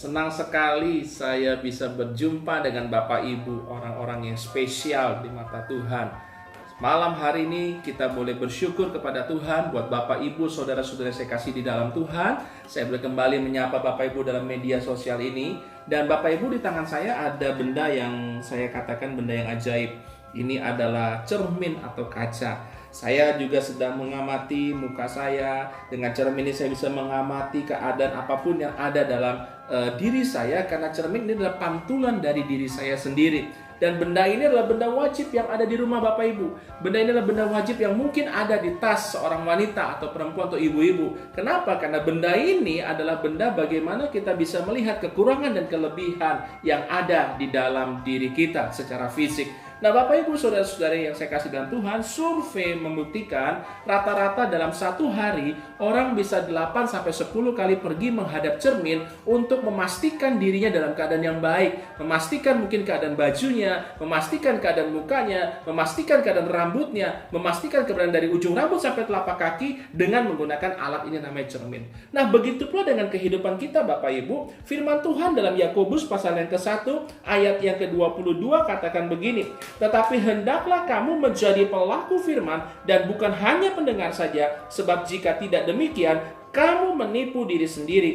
Senang sekali saya bisa berjumpa dengan Bapak Ibu, orang-orang yang spesial di mata Tuhan. Malam hari ini kita boleh bersyukur kepada Tuhan buat Bapak Ibu, saudara-saudara saya kasih di dalam Tuhan. Saya boleh kembali menyapa Bapak Ibu dalam media sosial ini. Dan Bapak Ibu, di tangan saya ada benda yang saya katakan benda yang ajaib. Ini adalah cermin atau kaca. Saya juga sedang mengamati muka saya. Dengan cermin ini saya bisa mengamati keadaan apapun yang ada dalam diri saya, karena cermin ini adalah pantulan dari diri saya sendiri. Dan benda ini adalah benda wajib yang ada di rumah Bapak Ibu. Benda ini adalah benda wajib yang mungkin ada di tas seorang wanita atau perempuan atau ibu-ibu. Kenapa? Karena benda ini adalah benda bagaimana kita bisa melihat kekurangan dan kelebihan yang ada di dalam diri kita secara fisik. Nah, Bapak Ibu saudara-saudara yang saya kasih dalam Tuhan, survei membuktikan rata-rata dalam satu hari orang bisa 8-10 kali pergi menghadap cermin untuk memastikan dirinya dalam keadaan yang baik, memastikan mungkin keadaan bajunya, memastikan keadaan mukanya, memastikan keadaan rambutnya, memastikan keberadaan dari ujung rambut sampai telapak kaki dengan menggunakan alat ini namanya cermin. Nah, begitu pula dengan kehidupan kita Bapak Ibu. Firman Tuhan dalam Yakobus pasal yang ke-1 ayat yang ke-22 katakan begini, "Tetapi hendaklah kamu menjadi pelaku firman dan bukan hanya pendengar saja, sebab jika tidak demikian, kamu menipu diri sendiri.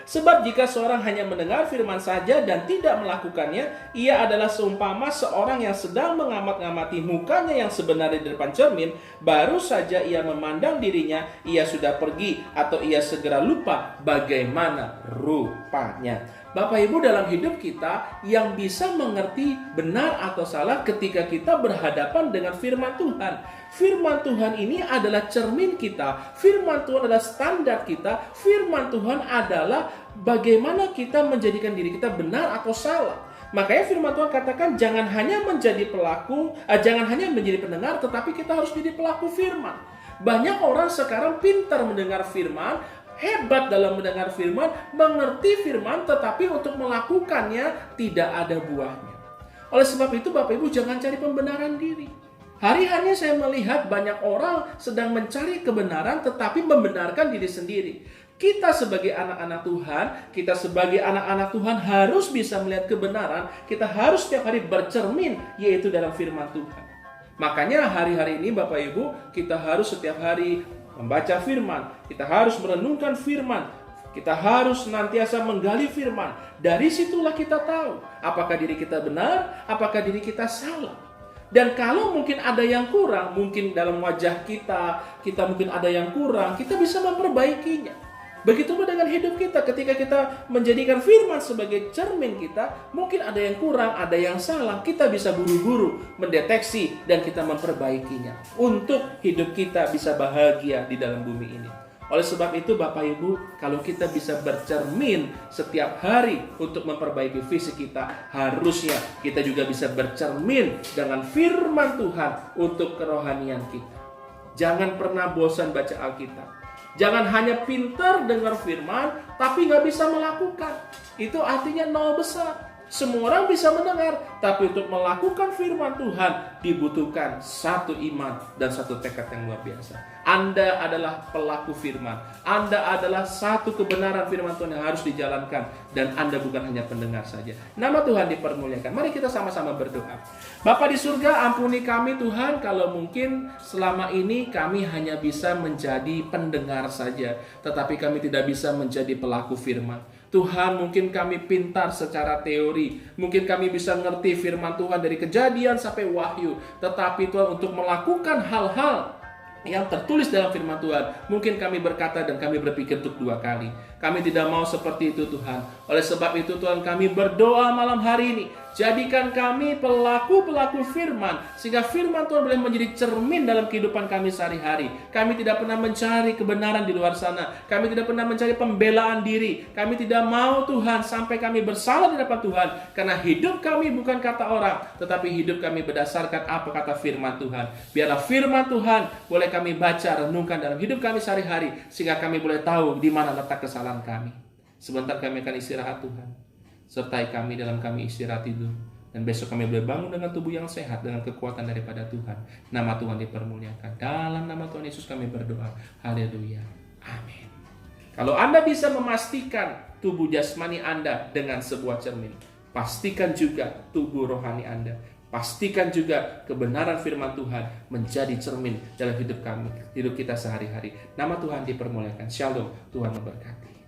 Sebab jika seorang hanya mendengar firman saja dan tidak melakukannya, ia adalah seumpama seorang yang sedang mengamat-ngamati mukanya yang sebenarnya di depan cermin, baru saja ia memandang dirinya, ia sudah pergi atau ia segera lupa bagaimana rupanya." Bapak Ibu, dalam hidup kita yang bisa mengerti benar atau salah ketika kita berhadapan dengan firman Tuhan. Firman Tuhan ini adalah cermin kita. Firman Tuhan adalah standar kita. Firman Tuhan adalah bagaimana kita menjadikan diri kita benar atau salah. Makanya firman Tuhan katakan jangan hanya menjadi pelaku, jangan hanya menjadi pendengar, tetapi kita harus jadi pelaku firman. Banyak orang sekarang pintar mendengar firman, hebat dalam mendengar firman, mengerti firman, tetapi untuk melakukannya tidak ada buahnya. Oleh sebab itu Bapak Ibu jangan cari pembenaran diri. Hari-hari saya melihat banyak orang sedang mencari kebenaran tetapi membenarkan diri sendiri. Kita sebagai anak-anak Tuhan, kita sebagai anak-anak Tuhan harus bisa melihat kebenaran. Kita harus setiap hari bercermin, yaitu dalam firman Tuhan. Makanya hari-hari ini Bapak Ibu, kita harus setiap hari membaca firman, kita harus merenungkan firman, kita harus senantiasa menggali firman. Dari situlah kita tahu apakah diri kita benar, apakah diri kita salah. Dan kalau mungkin ada yang kurang, mungkin dalam wajah kita mungkin ada yang kurang, kita bisa memperbaikinya. Begitu pula dengan hidup kita, ketika kita menjadikan firman sebagai cermin kita, mungkin ada yang kurang, ada yang salah, kita bisa buru-buru mendeteksi dan kita memperbaikinya untuk hidup kita bisa bahagia di dalam bumi ini. Oleh sebab itu Bapak Ibu, kalau kita bisa bercermin setiap hari untuk memperbaiki fisik kita, harusnya kita juga bisa bercermin dengan firman Tuhan untuk kerohanian kita. Jangan pernah bosan baca Alkitab. Jangan hanya pintar dengar firman, tapi nggak bisa melakukan. Itu artinya nol besar. Semua orang bisa mendengar, tapi untuk melakukan firman Tuhan dibutuhkan satu iman dan satu tekad yang luar biasa. Anda adalah pelaku firman. Anda adalah satu kebenaran firman Tuhan yang harus dijalankan. Dan Anda bukan hanya pendengar saja. Nama Tuhan dipermuliakan. Mari kita sama-sama berdoa. Bapa di surga, ampuni kami Tuhan kalau mungkin selama ini kami hanya bisa menjadi pendengar saja, tetapi kami tidak bisa menjadi pelaku firman. Tuhan, mungkin kami pintar secara teori, mungkin kami bisa ngerti firman Tuhan dari Kejadian sampai Wahyu, tetapi Tuhan untuk melakukan hal-hal yang tertulis dalam firman Tuhan, mungkin kami berkata dan kami berpikir untuk 2 kali. Kami tidak mau seperti itu Tuhan. Oleh sebab itu Tuhan, kami berdoa malam hari ini, jadikan kami pelaku-pelaku firman, sehingga firman Tuhan boleh menjadi cermin dalam kehidupan kami sehari-hari. Kami tidak pernah mencari kebenaran di luar sana. Kami tidak pernah mencari pembelaan diri. Kami tidak mau Tuhan sampai kami bersalah di hadapan Tuhan, karena hidup kami bukan kata orang, tetapi hidup kami berdasarkan apa kata firman Tuhan. Biarlah firman Tuhan boleh kami baca, renungkan dalam hidup kami sehari-hari, sehingga kami boleh tahu di mana letak kesalahan kami. Sebentar kami akan istirahat Tuhan. Sertai kami dalam kami istirahat itu. Dan besok kami boleh bangun dengan tubuh yang sehat, dengan kekuatan daripada Tuhan. Nama Tuhan dipermuliakan. Dalam nama Tuhan Yesus kami berdoa. Haleluya. Amin. Kalau Anda bisa memastikan tubuh jasmani Anda dengan sebuah cermin, pastikan juga tubuh rohani Anda. Pastikan juga kebenaran firman Tuhan menjadi cermin dalam hidup kami, hidup kita sehari-hari. Nama Tuhan dipermuliakan. Shalom, Tuhan memberkati.